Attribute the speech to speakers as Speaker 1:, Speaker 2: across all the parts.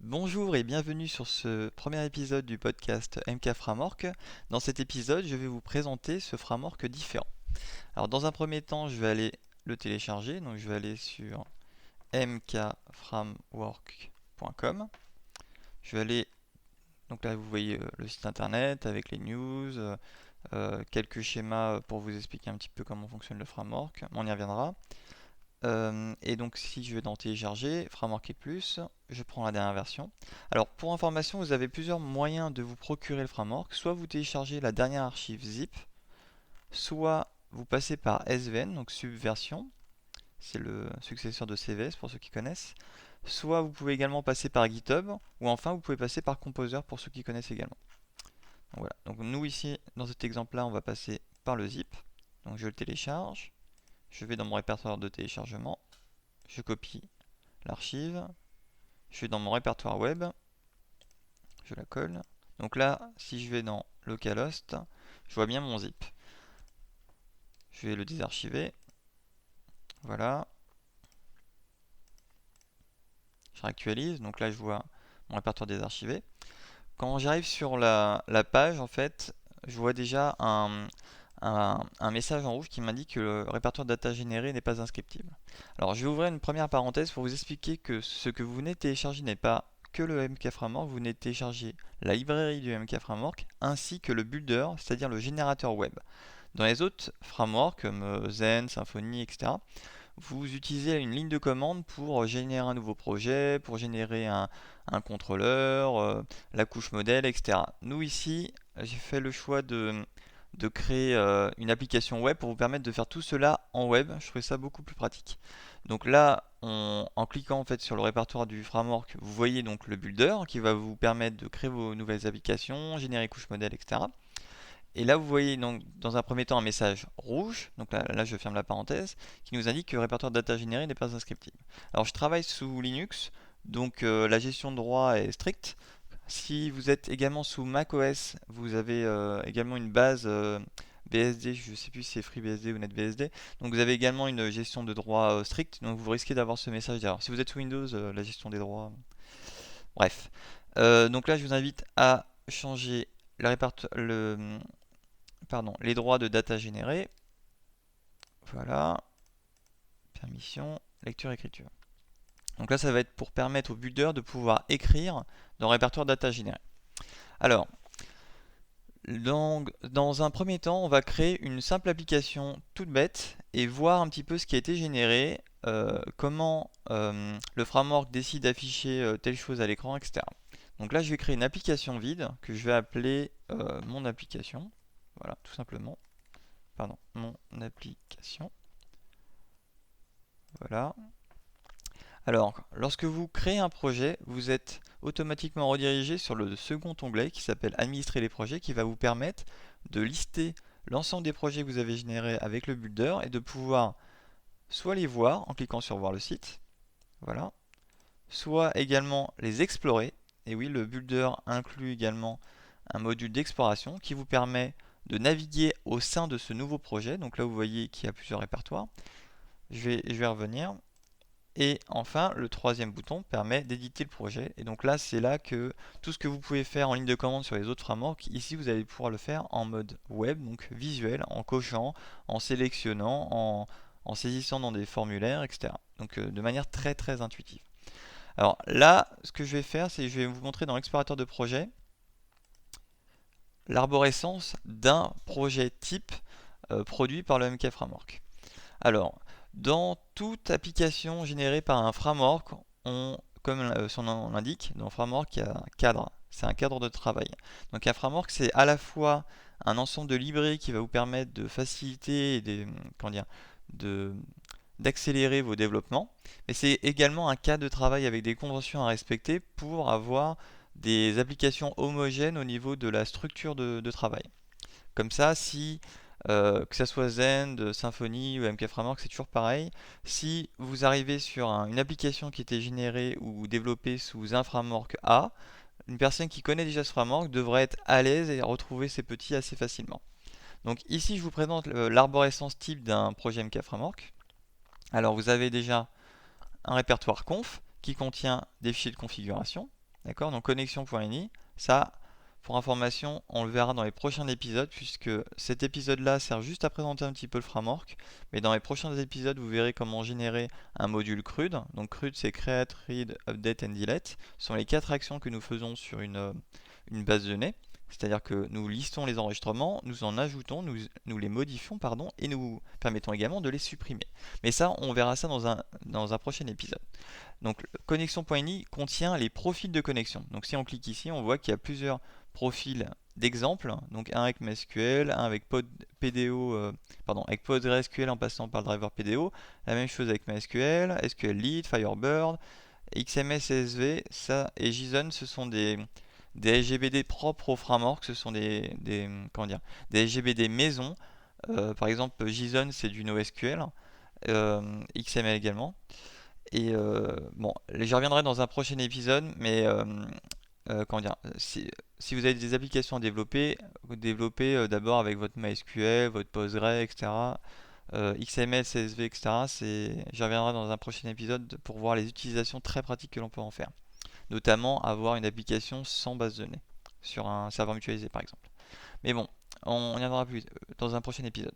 Speaker 1: Bonjour et bienvenue sur ce premier épisode du podcast MK Framework. Dans cet épisode, je vais vous présenter ce framework différent. Alors dans un premier temps, je vais aller le télécharger, donc je vais aller sur mkframework.com. Je vais aller, donc là vous voyez le site internet avec les news, quelques schémas pour vous expliquer un petit peu comment fonctionne le framework, on y reviendra. Et donc si je vais dans télécharger, Framework et plus, je prends la dernière version. Alors pour information, vous avez plusieurs moyens de vous procurer le framework. Soit vous téléchargez la dernière archive zip, soit vous passez par SVN, donc Subversion, c'est le successeur de CVS pour ceux qui connaissent. Soit vous pouvez également passer par GitHub, ou enfin vous pouvez passer par Composer pour ceux qui connaissent également. Donc voilà, donc nous ici, dans cet exemple-là, on va passer par le zip. Donc je le télécharge, je vais dans mon répertoire de téléchargement, je copie l'archive, je vais dans mon répertoire web, je la colle. Donc là, si je vais dans localhost, je vois bien mon zip. Je vais le désarchiver. Voilà. Je réactualise. Donc là, je vois mon répertoire désarchivé. Quand j'arrive sur la page, en fait, je vois déjà un message en rouge qui m'indique que le répertoire data généré n'est pas inscriptible. Alors je vais ouvrir une première parenthèse pour vous expliquer que ce que vous venez de télécharger n'est pas que le MK Framework, vous venez de télécharger la librairie du MK Framework ainsi que le builder, c'est-à-dire le générateur web. Dans les autres frameworks comme Zen, Symfony, etc., vous utilisez une ligne de commande pour générer un nouveau projet, pour générer un contrôleur, la couche modèle, etc. Nous ici, j'ai fait le choix de créer une application web pour vous permettre de faire tout cela en web. Je trouvais ça beaucoup plus pratique. Donc là, en cliquant en fait sur le répertoire du framework, vous voyez donc le builder qui va vous permettre de créer vos nouvelles applications, générer couche modèle, etc. Et là, vous voyez donc dans un premier temps un message rouge, donc là je ferme la parenthèse, qui nous indique que le répertoire data généré n'est pas inscriptible. Alors je travaille sous Linux, donc la gestion de droit est stricte. Si vous êtes également sous macOS, vous avez également une base BSD, je ne sais plus si c'est FreeBSD ou NetBSD. Donc vous avez également une gestion de droit stricte, donc vous risquez d'avoir ce message d'erreur. Si vous êtes sous Windows, la gestion des droits. Bref. Donc là, je vous invite à changer les droits de data générés. Voilà. Permission, lecture, écriture. Donc là, ça va être pour permettre au builder de pouvoir écrire dans le répertoire data généré. Alors, dans un premier temps, on va créer une simple application toute bête et voir un petit peu ce qui a été généré, comment le framework décide d'afficher telle chose à l'écran, etc. Donc là, je vais créer une application vide que je vais appeler mon application. Voilà, tout simplement. Pardon, mon application. Voilà. Alors, lorsque vous créez un projet, vous êtes automatiquement redirigé sur le second onglet qui s'appelle Administrer les projets, qui va vous permettre de lister l'ensemble des projets que vous avez générés avec le builder et de pouvoir soit les voir en cliquant sur Voir le site, voilà, soit également les explorer. Et oui, le builder inclut également un module d'exploration qui vous permet de naviguer au sein de ce nouveau projet. Donc là, vous voyez qu'il y a plusieurs répertoires. Je vais revenir. Et enfin, le troisième bouton permet d'éditer le projet. Et donc là, c'est là que tout ce que vous pouvez faire en ligne de commande sur les autres frameworks, ici vous allez pouvoir le faire en mode web, donc visuel, en cochant, en sélectionnant, en saisissant dans des formulaires, etc. Donc de manière très très intuitive. Alors là, ce que je vais faire, c'est que je vais vous montrer dans l'explorateur de projet l'arborescence d'un projet type produit par le MK Framework. Alors, dans toute application générée par un framework, comme son nom l'indique, dans le framework, il y a un cadre. C'est un cadre de travail. Donc un framework, c'est à la fois un ensemble de librairies qui va vous permettre de faciliter et d'accélérer vos développements, mais c'est également un cadre de travail avec des conventions à respecter pour avoir des applications homogènes au niveau de la structure de travail. Comme ça, si que ça soit Zend, Symfony ou MK Framework, c'est toujours pareil. Si vous arrivez sur une application qui était générée ou développée sous un framework A, une personne qui connaît déjà ce framework devrait être à l'aise et retrouver ses petits assez facilement. Donc ici, je vous présente l'arborescence type d'un projet MK Framework. Alors vous avez déjà un répertoire conf qui contient des fichiers de configuration. D'accord? Donc connexion.ini, ça, pour information, on le verra dans les prochains épisodes, puisque cet épisode-là sert juste à présenter un petit peu le framework. Mais dans les prochains épisodes, vous verrez comment générer un module CRUD. Donc CRUD, c'est Create, Read, Update and Delete. Ce sont les 4 actions que nous faisons sur une base de données. C'est-à-dire que nous listons les enregistrements, nous en ajoutons, nous les modifions, pardon, et nous permettons également de les supprimer. Mais ça, on verra ça dans un prochain épisode. Donc connexion.ini contient les profils de connexion. Donc si on clique ici, on voit qu'il y a plusieurs profils d'exemples. Donc un avec MySQL, un avec avec PostgreSQL en passant par le driver PDO. La même chose avec MySQL, SQLite, Firebird, XML, CSV, ça et JSON, ce sont des SGBD propres au framework. Ce sont comment dire, des SGBD maison. Par exemple, JSON c'est du NoSQL, XML également. Et bon, j'y reviendrai dans un prochain épisode, mais comment dire, si vous avez des applications à développer, développez d'abord avec votre MySQL, votre Postgre, etc. XML, CSV, etc. J'y reviendrai dans un prochain épisode pour voir les utilisations très pratiques que l'on peut en faire. Notamment avoir une application sans base de données, sur un serveur mutualisé par exemple. Mais bon, on y reviendra plus dans un prochain épisode.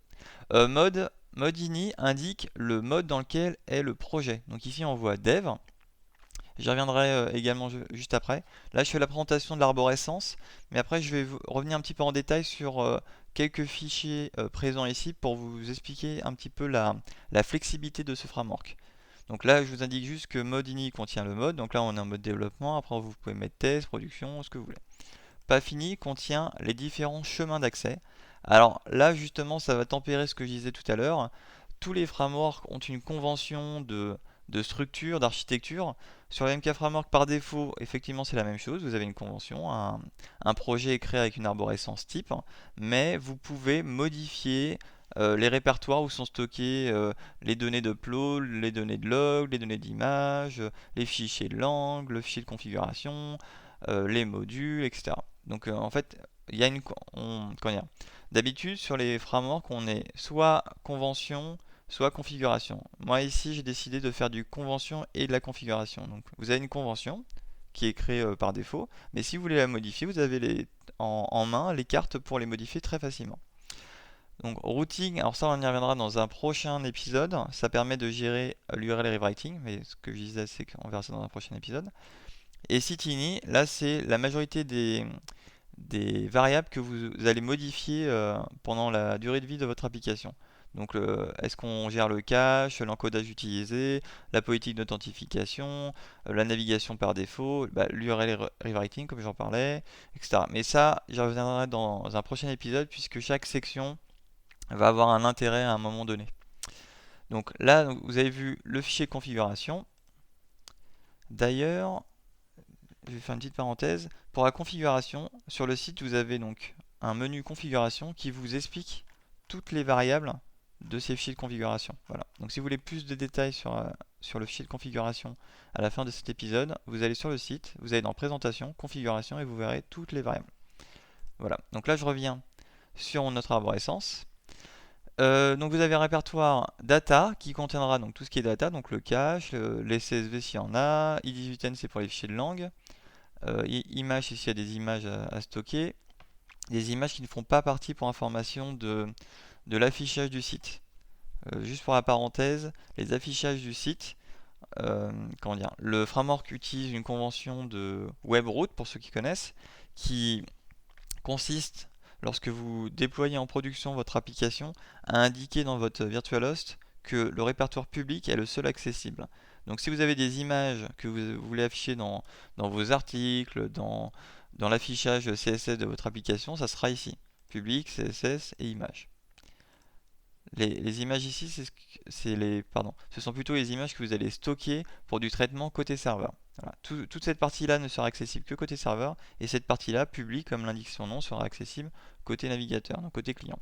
Speaker 1: Mode ini indique le mode dans lequel est le projet. Donc ici on voit dev. J'y reviendrai également juste après. Là je fais la présentation de l'arborescence, mais après je vais revenir un petit peu en détail sur quelques fichiers présents ici pour vous expliquer un petit peu la flexibilité de ce framework. Donc là je vous indique juste que mode ini contient le mode. Donc là on est en mode développement. Après vous pouvez mettre test, production, ce que vous voulez. Pas fini contient les différents chemins d'accès. Alors là justement ça va tempérer ce que je disais tout à l'heure. Tous les frameworks ont une convention de structure, d'architecture. Sur le MK Framework par défaut, effectivement c'est la même chose, vous avez une convention, un projet est créé avec une arborescence type, mais vous pouvez modifier les répertoires où sont stockées les données d'upload, les données de log, les données d'image, les fichiers de langue, le fichier de configuration, les modules, etc. Donc en fait, il y a comment dire, d'habitude sur les frameworks, on est soit convention, soit configuration. Moi ici, j'ai décidé de faire du convention et de la configuration. Donc vous avez une convention qui est créée par défaut, mais si vous voulez la modifier, vous avez en main les cartes pour les modifier très facilement. Donc routing, alors ça on y reviendra dans un prochain épisode, ça permet de gérer l'URL rewriting, mais ce que je disais c'est qu'on verra ça dans un prochain épisode. Et sitini, là c'est la majorité des variables que vous allez modifier pendant la durée de vie de votre application. Donc est-ce qu'on gère le cache, l'encodage utilisé, la politique d'authentification, la navigation par défaut, l'URL rewriting comme j'en parlais, etc. Mais ça, j'y reviendrai dans un prochain épisode puisque chaque section va avoir un intérêt à un moment donné. Donc là, vous avez vu le fichier configuration. D'ailleurs, je vais faire une petite parenthèse. Pour la configuration, sur le site, vous avez donc un menu configuration qui vous explique toutes les variables de ces fichiers de configuration. Voilà. Donc si vous voulez plus de détails sur le fichier de configuration à la fin de cet épisode, vous allez sur le site, vous allez dans présentation, configuration et vous verrez toutes les variables. Voilà. Donc là, je reviens sur notre arborescence. Donc vous avez un répertoire data qui contiendra donc tout ce qui est data, donc le cache, les CSV s'il y en a, i18n c'est pour les fichiers de langue, images ici il y a des images à stocker, des images qui ne font pas partie pour information de l'affichage du site. Juste pour la parenthèse, les affichages du site, comment dire, le framework utilise une convention de WebRoot pour ceux qui connaissent, qui consiste, lorsque vous déployez en production votre application, à indiquer dans votre VirtualHost que le répertoire public est le seul accessible. Donc si vous avez des images que vous voulez afficher dans vos articles, dans l'affichage CSS de votre application, ça sera ici. Public, CSS et images. Les images ici, ce sont plutôt les images que vous allez stocker pour du traitement côté serveur. Voilà. Toute cette partie-là ne sera accessible que côté serveur, et cette partie-là, public, comme l'indique son nom, sera accessible côté navigateur, donc côté client.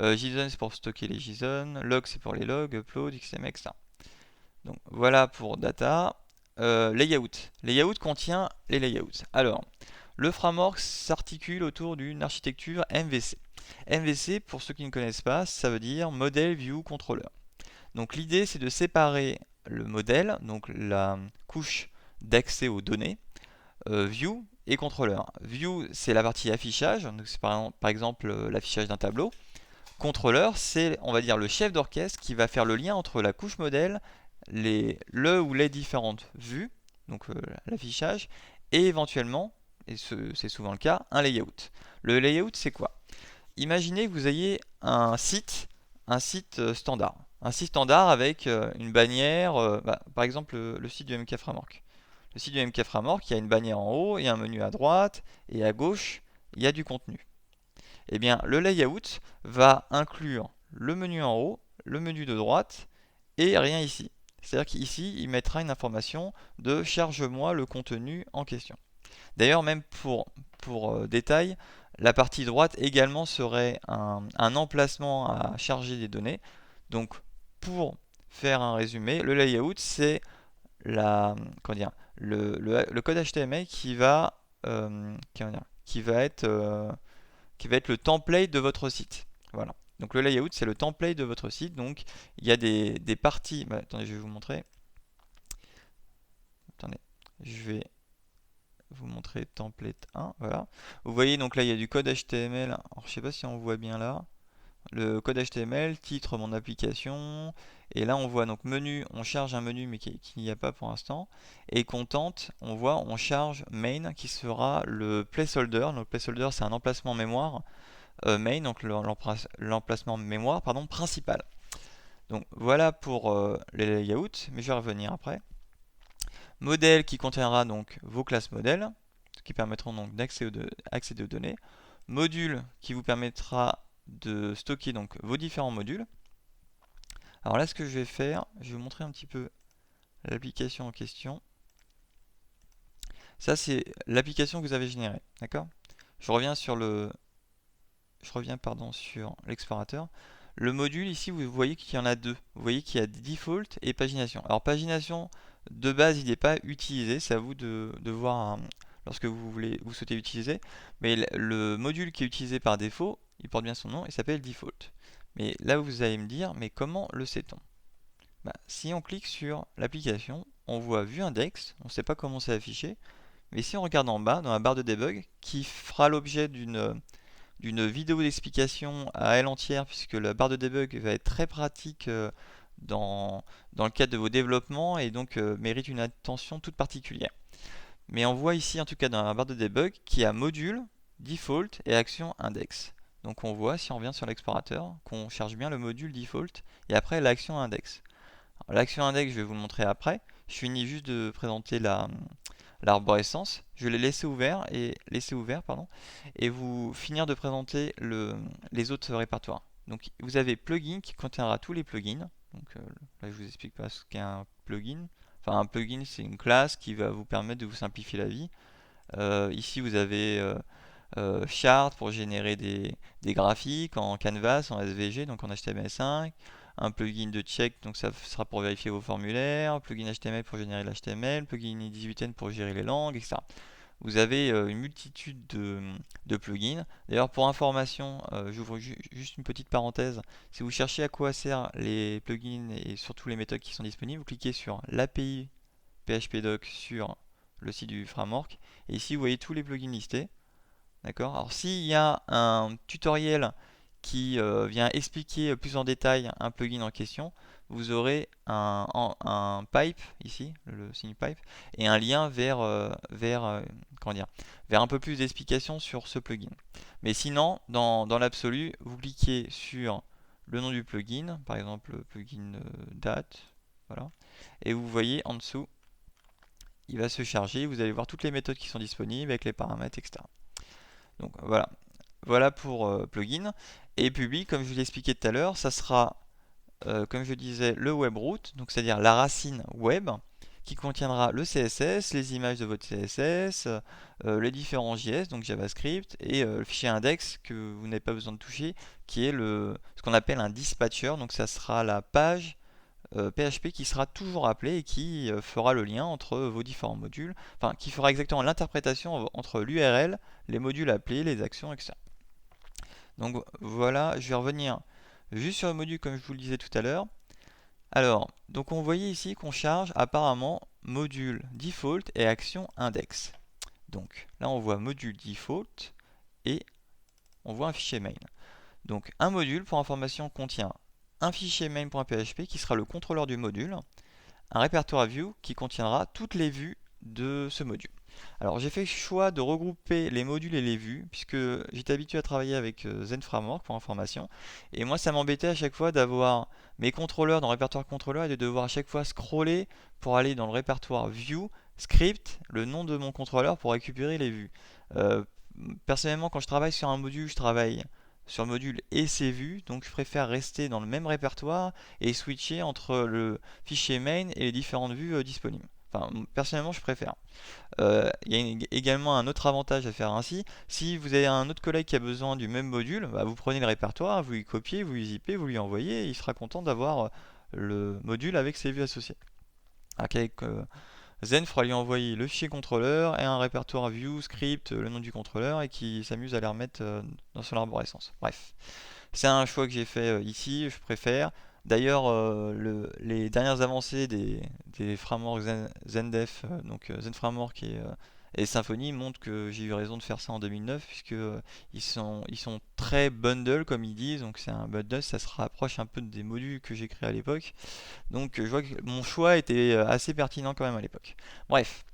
Speaker 1: JSON c'est pour stocker les JSON, log c'est pour les logs, upload, XML, etc. Donc voilà pour data. Layout. Layout contient les layouts. Alors, le framework s'articule autour d'une architecture MVC. MVC, pour ceux qui ne connaissent pas, ça veut dire Model View Controller. Donc l'idée c'est de séparer le modèle, donc la couche d'accès aux données, View et contrôleur. View, c'est la partie affichage, donc c'est par exemple l'affichage d'un tableau. Contrôleur, c'est, on va dire, le chef d'orchestre qui va faire le lien entre la couche modèle, le ou les différentes vues, donc l'affichage, et éventuellement, et c'est souvent le cas, un layout. Le layout, c'est quoi? Imaginez que vous ayez un site standard. Un site standard avec une bannière, par exemple le site du MK Framework. Le site du MK Framework, il y a une bannière en haut, il y a un menu à droite, et à gauche, il y a du contenu. Eh bien, le layout va inclure le menu en haut, le menu de droite, et rien ici. C'est-à-dire qu'ici, il mettra une information de charge-moi le contenu en question. D'ailleurs, même pour détail, la partie droite également serait un emplacement à charger des données. Donc, pour faire un résumé, le layout, c'est le code HTML qui va être le template de votre site. Voilà. Donc le layout, c'est le template de votre site. Donc il y a des parties. Attendez, je vais vous montrer. Attendez, je vais vous montrer template 1. Voilà. Vous voyez, donc là, il y a du code HTML. Alors, je sais pas si on voit bien là. Le code HTML, titre mon application. Et là, on voit donc menu, on charge un menu, mais qui n'y a pas pour l'instant. Et content, on voit, on charge main, qui sera le placeholder. Donc, le placeholder, c'est un emplacement mémoire. Main, donc l'emplacement mémoire, pardon, principal. Donc voilà pour les layouts, mais je vais revenir après. Modèle qui contiendra donc vos classes modèles, qui permettront donc d'accéder aux données. Module qui vous permettra de stocker donc vos différents modules. Alors là, ce que je vais faire, je vais vous montrer un petit peu l'application en question. Ça, c'est l'application que vous avez générée, d'accord? Je reviens sur sur l'explorateur. Le module ici, vous voyez qu'il y en a deux. Vous voyez qu'il y a default et pagination. Alors pagination, de base, il n'est pas utilisé. C'est à vous de voir lorsque vous souhaitez utiliser. Mais le module qui est utilisé par défaut, il porte bien son nom, il s'appelle default. Mais là, vous allez me dire, mais comment le sait-on? Si on clique sur l'application, on voit vue index, on ne sait pas comment c'est affiché. Mais si on regarde en bas, dans la barre de debug, qui fera l'objet d'une vidéo d'explication à elle entière, puisque la barre de debug va être très pratique dans le cadre de vos développements et donc mérite une attention toute particulière. Mais on voit ici, en tout cas dans la barre de debug, qu'il y a module, default et action index. Donc on voit, si on revient sur l'explorateur, qu'on cherche bien le module default et après l'action index. L'action index, je vais vous le montrer après. Je finis juste de présenter l'arborescence. Je vais les laisser ouvert, pardon, et vous finir de présenter les autres répertoires. Donc vous avez plugin qui contiendra tous les plugins. Donc là je vous explique pas ce qu'est un plugin. Enfin un plugin c'est une classe qui va vous permettre de vous simplifier la vie. Ici vous avez Chart pour générer des graphiques en Canvas, en SVG, donc en HTML5, un plugin de check, donc ça sera pour vérifier vos formulaires, plugin HTML pour générer l'HTML, plugin 18n pour gérer les langues, etc. Vous avez une multitude de plugins. D'ailleurs, pour information, j'ouvre juste une petite parenthèse. Si vous cherchez à quoi servent les plugins et surtout les méthodes qui sont disponibles, vous cliquez sur l'API PHPDoc sur le site du framework. Et ici, vous voyez tous les plugins listés. D'accord? Alors s'il y a un tutoriel qui vient expliquer plus en détail un plugin en question, vous aurez un pipe ici, le signe pipe, et un lien comment dire, vers un peu plus d'explications sur ce plugin. Mais sinon, dans l'absolu, vous cliquez sur le nom du plugin, par exemple le plugin date, voilà, et vous voyez en dessous, il va se charger, vous allez voir toutes les méthodes qui sont disponibles avec les paramètres, etc. Donc voilà pour plugin. Et public, comme je vous l'ai expliqué tout à l'heure, ça sera, comme je disais, le webroot, donc c'est-à-dire la racine web, qui contiendra le CSS, les images de votre CSS, les différents JS, donc JavaScript, et le fichier index que vous n'avez pas besoin de toucher, qui est ce qu'on appelle un dispatcher, donc ça sera la page PHP qui sera toujours appelée et qui fera le lien entre vos différents modules, enfin qui fera exactement l'interprétation entre l'URL, les modules appelés, les actions, etc. Donc voilà, je vais revenir juste sur le module comme je vous le disais tout à l'heure. Alors, donc on voyait ici qu'on charge apparemment module default et action index. Donc là on voit module default et on voit un fichier main. Donc un module pour information contient un fichier main.php qui sera le contrôleur du module, un répertoire view qui contiendra toutes les vues de ce module. Alors j'ai fait le choix de regrouper les modules et les vues puisque j'étais habitué à travailler avec Zen Framework pour information et moi ça m'embêtait à chaque fois d'avoir mes contrôleurs dans le répertoire contrôleur et de devoir à chaque fois scroller pour aller dans le répertoire view, script, le nom de mon contrôleur pour récupérer les vues. Euh, Personnellement quand je travaille sur un module, je travaille sur le module et ses vues, donc je préfère rester dans le même répertoire et switcher entre le fichier main et les différentes vues disponibles. Enfin, personnellement, je préfère. Il y a également un autre avantage à faire ainsi. Si vous avez un autre collègue qui a besoin du même module, bah, vous prenez le répertoire, vous y copiez, vous y zippez, vous lui envoyez, et il sera content d'avoir le module avec ses vues associées. Avec Zen, il faudra lui envoyer le fichier contrôleur et un répertoire view, script, le nom du contrôleur, et qui s'amuse à les remettre dans son arborescence. Bref, c'est un choix que j'ai fait ici, je préfère. D'ailleurs, les dernières avancées des frameworks ZenDef, donc Zen Framework et Symfony montrent que j'ai eu raison de faire ça en 2009 puisque ils sont très bundle comme ils disent, donc c'est un bundle, ça se rapproche un peu des modules que j'ai créés à l'époque. Donc je vois que mon choix était assez pertinent quand même à l'époque. Bref,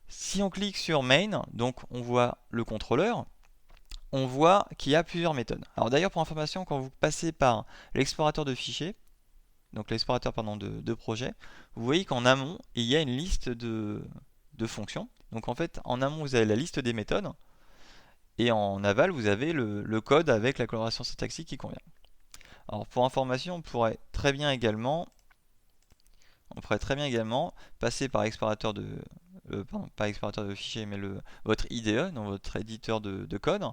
Speaker 1: si on clique sur Main, donc on voit le contrôleur, on voit qu'il y a plusieurs méthodes. Alors d'ailleurs pour information, quand vous passez par l'explorateur de fichiers, donc l'explorateur pardon, de projet, vous voyez qu'en amont, il y a une liste de fonctions. Donc en fait, en amont, vous avez la liste des méthodes, et en aval, vous avez le code avec la coloration syntaxique qui convient. Alors pour information, on pourrait très bien également passer par explorateur de, pardon, pas explorateur de fichiers, mais votre IDE, dans votre éditeur de code,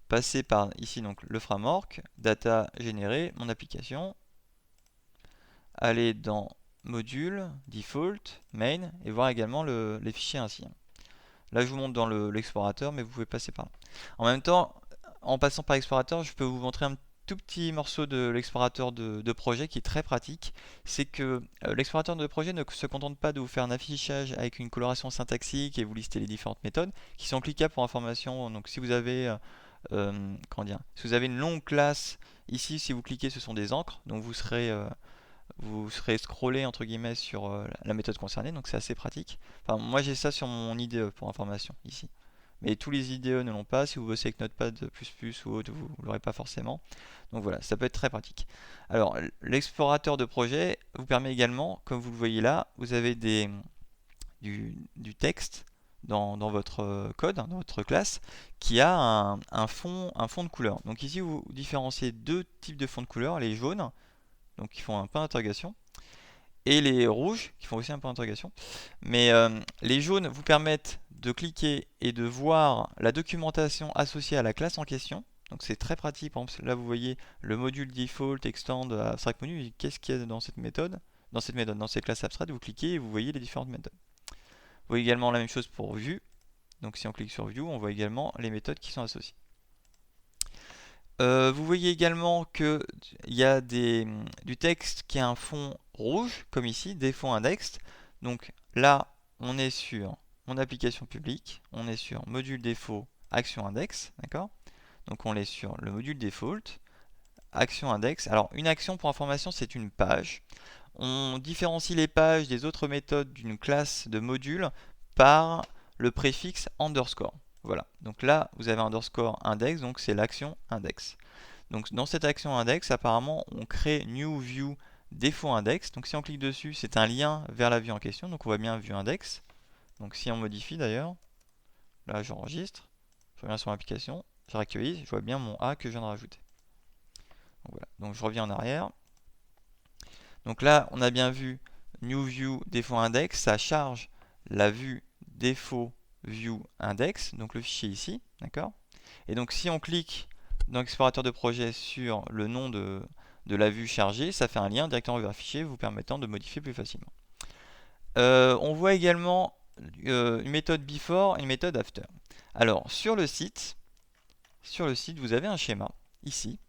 Speaker 1: passer par ici donc le framework, data générer, mon application, aller dans module, default, main, et voir également les fichiers ainsi. Là, je vous montre dans l'explorateur, mais vous pouvez passer par là. En même temps, en passant par l'explorateur, je peux vous montrer un tout petit morceau de l'explorateur de projet qui est très pratique. C'est que l'explorateur de projet ne se contente pas de vous faire un affichage avec une coloration syntaxique et vous lister les différentes méthodes qui sont cliquables pour information. Donc, si vous avez comment dire, si vous avez une longue classe, ici, si vous cliquez, ce sont des encres. Donc, vous serez scrollé entre guillemets sur la méthode concernée, donc c'est assez pratique. Enfin, moi j'ai ça sur mon IDE pour information ici. Mais tous les IDE ne l'ont pas. Si vous bossez avec Notepad++ ou autre, vous ne l'aurez pas forcément. Donc voilà, ça peut être très pratique. Alors, l'explorateur de projet vous permet également, comme vous le voyez là, vous avez du texte dans votre code, dans votre classe, qui a un fond de couleur. Donc ici, vous différenciez deux types de fonds de couleur, les jaunes, donc qui font un point d'interrogation, et les rouges qui font aussi un point d'interrogation. Mais les jaunes vous permettent de cliquer et de voir la documentation associée à la classe en question. Donc c'est très pratique. Par exemple, là vous voyez le module default extend abstract menu. Qu'est-ce qu'il y a dans cette méthode? Dans cette classe abstraite, vous cliquez et vous voyez les différentes méthodes. Vous voyez également la même chose pour view. Donc si on clique sur view, on voit également les méthodes qui sont associées. Vous voyez également qu'il y a du texte qui a un fond rouge, comme ici, des fonds index. Donc là, on est sur mon application publique, on est sur module défaut, action index, d'accord? Donc on est sur le module default, action index. Alors une action pour information, c'est une page. On différencie les pages des autres méthodes d'une classe de module par le préfixe underscore. Voilà, donc là vous avez underscore index, donc c'est l'action index. Donc dans cette action index, apparemment on crée new view défaut index. Donc si on clique dessus, c'est un lien vers la vue en question, donc on voit bien view index. Donc si on modifie d'ailleurs, là j'enregistre, je reviens sur l'application, je réactualise, je vois bien mon A que je viens de rajouter. Donc voilà, donc je reviens en arrière. Donc là, on a bien vu new view défaut index, ça charge la vue défaut view index, donc le fichier ici, d'accord? Et donc si on clique dans l'explorateur de projet sur le nom de la vue chargée, ça fait un lien directement vers le fichier vous permettant de modifier plus facilement. On voit également une méthode before et une méthode after. Alors sur le site, vous avez un schéma ici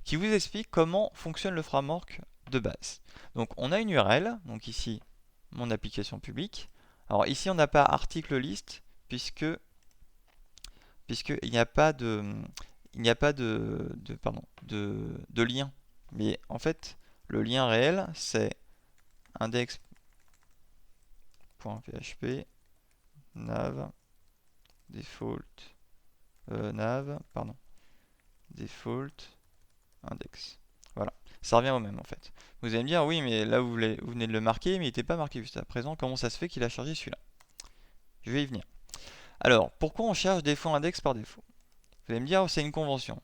Speaker 1: qui vous explique comment fonctionne le framework de base. Donc on a une URL, donc ici mon application publique. Alors ici on n'a pas article list puisque puisqu'il n'y a pas il n'y a pas pardon, de lien. Mais en fait, le lien réel, c'est index.php nav default pardon, default index. Voilà, ça revient au même en fait. Vous allez me dire, oui, mais là vous venez de le marquer, mais il n'était pas marqué juste à présent. Comment ça se fait qu'il a chargé celui-là? Je vais y venir. Alors, pourquoi on charge défaut index par défaut? Vous allez me dire, c'est une convention.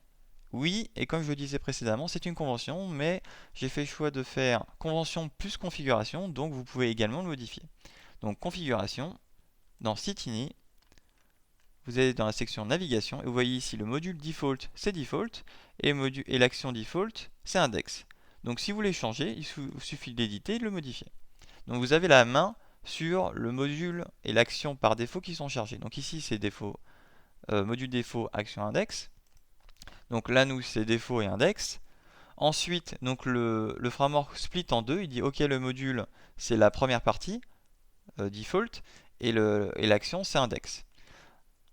Speaker 1: Oui, et comme je le disais précédemment, c'est une convention, mais j'ai fait le choix de faire convention plus configuration, donc vous pouvez également le modifier. Donc configuration, dans Sitini, vous allez dans la section navigation, et vous voyez ici le module default, c'est default, et l'action default, c'est index. Donc si vous voulez changer, il suffit d'éditer et de le modifier. Donc vous avez la main sur le module et l'action par défaut qui sont chargés. Donc ici c'est défaut, module défaut, action index. Donc là nous c'est défaut et index. Ensuite, donc le framework split en deux, il dit ok le module c'est la première partie, default, et l'action c'est index.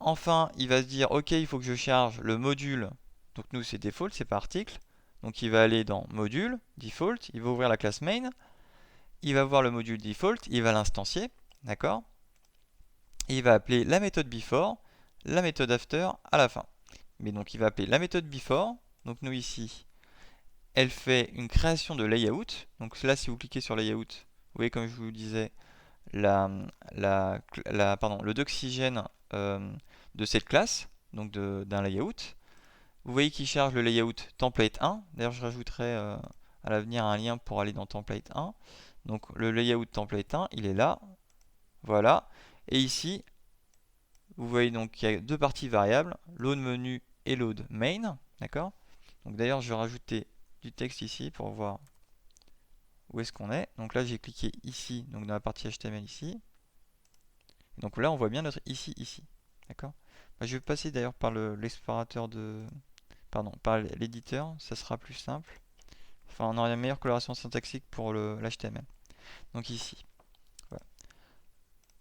Speaker 1: Enfin, il va se dire ok il faut que je charge le module, donc nous c'est default, c'est par article. Donc il va aller dans module, default, il va ouvrir la classe main, il va voir le module default, il va l'instancier, d'accord? Et il va appeler la méthode before, la méthode after à la fin. Mais donc il va appeler la méthode before, donc nous ici, elle fait une création de layout. Donc là, si vous cliquez sur layout, vous voyez comme je vous disais, le d'oxygène de cette classe, donc d'un layout. Vous voyez qu'il charge le layout template 1. D'ailleurs, je rajouterai à l'avenir un lien pour aller dans template 1. Donc le layout template 1, il est là. Voilà. Et ici, vous voyez donc qu'il y a deux parties variables, load menu et load main. D'accord? Donc d'ailleurs, je vais rajouter du texte ici pour voir où est-ce qu'on est. Donc là, j'ai cliqué ici, donc dans la partie HTML ici. Donc là, on voit bien notre ici. D'accord? Je vais passer d'ailleurs par l'explorateur Pardon, par l'éditeur, ça sera plus simple. Enfin, on aura une meilleure coloration syntaxique pour l'HTML. Donc ici. Voilà.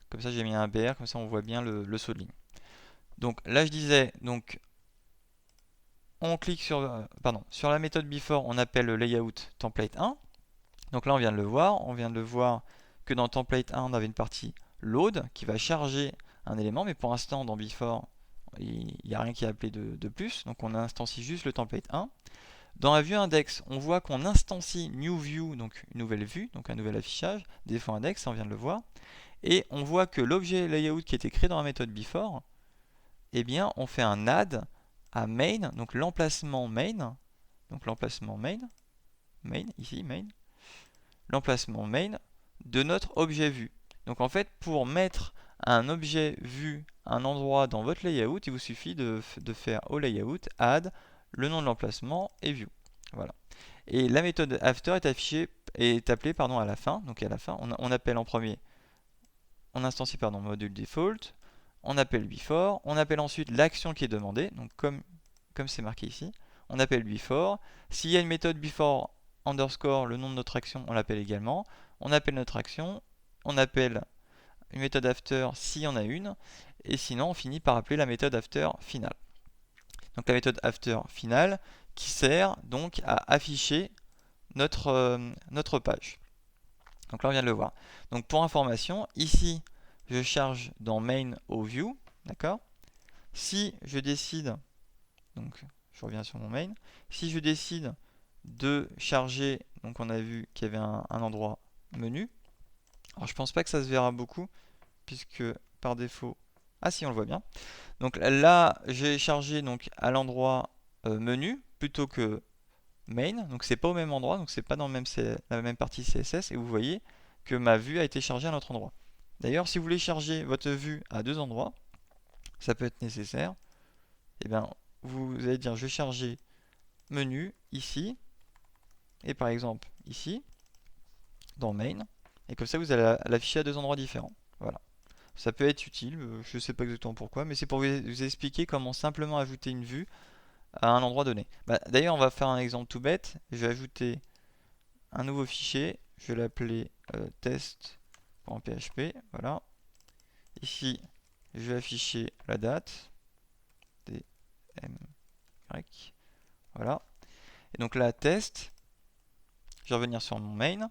Speaker 1: Comme ça, j'ai mis un BR, comme ça, on voit bien le saut de ligne. Donc là, je disais, donc on clique sur la méthode before, on appelle le layout template 1. Donc là, on vient de le voir. On vient de le voir que dans template 1, on avait une partie load qui va charger un élément, mais pour l'instant, dans before, il n'y a rien qui est appelé de plus. Donc on instancie juste le template 1. Dans la vue index, on voit qu'on instancie new view, donc une nouvelle vue, donc un nouvel affichage, défaut index, on vient de le voir. Et on voit que l'objet layout qui était créé dans la méthode before, eh bien, on fait un add à main, donc l'emplacement main, ici, main, l'emplacement main de notre objet vue. Donc en fait, pour mettre un objet vue à un endroit dans votre layout, il vous suffit de faire au layout add le nom de l'emplacement et view. Voilà. Et la méthode after est appelée à la fin. Donc à la fin, on appelle en premier, on instancie module default, on appelle before, on appelle ensuite l'action qui est demandée. Donc comme c'est marqué ici, on appelle before. S'il y a une méthode before underscore, le nom de notre action, on l'appelle également. On appelle notre action, on appelle une méthode after s'il y en a une, et sinon on finit par appeler la méthode after finale. Donc la méthode after finale qui sert donc à afficher notre page. Donc là on vient de le voir. Donc pour information, ici je charge dans main au view, d'accord? Si je décide, donc je reviens sur mon main, si je décide de charger, donc on a vu qu'il y avait un endroit menu. Alors je pense pas que ça se verra beaucoup, puisque par défaut, ah si on le voit bien. Donc là j'ai chargé donc à l'endroit menu plutôt que main, donc c'est pas au même endroit, donc c'est pas dans la même partie CSS, et vous voyez que ma vue a été chargée à un autre endroit. D'ailleurs, si vous voulez charger votre vue à deux endroits, ça peut être nécessaire. Et bien, vous allez dire je vais charger menu ici, et par exemple ici, dans main, et comme ça vous allez l'afficher à deux endroits différents. Voilà. Ça peut être utile, je ne sais pas exactement pourquoi, mais c'est pour vous expliquer comment simplement ajouter une vue à un endroit donné. D'ailleurs, on va faire un exemple tout bête. Je vais ajouter un nouveau fichier, je vais l'appeler test.php. Voilà. Ici, je vais afficher la date. Y, voilà. Et donc là, test. Je vais revenir sur mon main.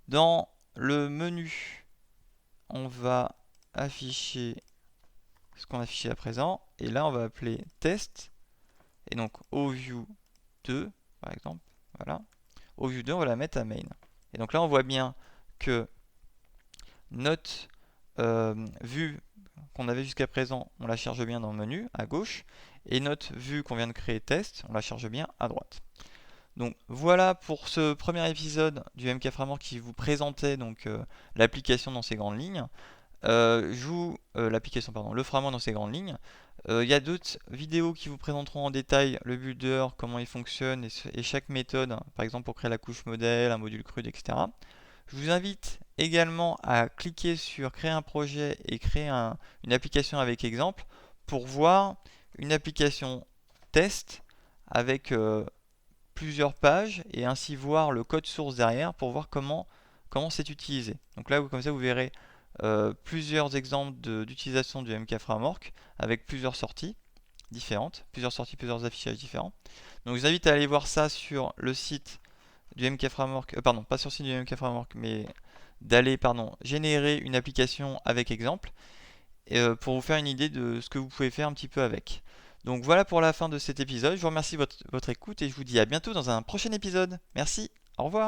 Speaker 1: Dans le menu, on va afficher ce qu'on a affiché à présent. Et là, on va appeler test. Et donc, OView2, par exemple. Voilà. OView2, on va la mettre à main. Et donc là, on voit bien que notre vue qu'on avait jusqu'à présent, on la charge bien dans le menu à gauche. Et notre vue qu'on vient de créer test, on la charge bien à droite. Donc voilà pour ce premier épisode du MK Framework qui vous présentait donc l'application dans ses grandes lignes. L'application, pardon, le framework dans ses grandes lignes. Il y a d'autres vidéos qui vous présenteront en détail le builder, comment il fonctionne et chaque méthode, par exemple pour créer la couche modèle, un module CRUD, etc. Je vous invite également à cliquer sur créer un projet et créer une application avec exemple pour voir une application test avec plusieurs pages et ainsi voir le code source derrière pour voir comment c'est utilisé. Donc là, comme ça, vous verrez plusieurs exemples d'utilisation du MK Framework avec plusieurs sorties différentes, plusieurs affichages différents. Donc je vous invite à aller voir ça sur le site du MK Framework, pardon, pas sur le site du MK Framework, mais d'aller, générer une application avec exemple pour vous faire une idée de ce que vous pouvez faire un petit peu avec. Donc voilà pour la fin de cet épisode. Je vous remercie de votre écoute et je vous dis à bientôt dans un prochain épisode. Merci, au revoir.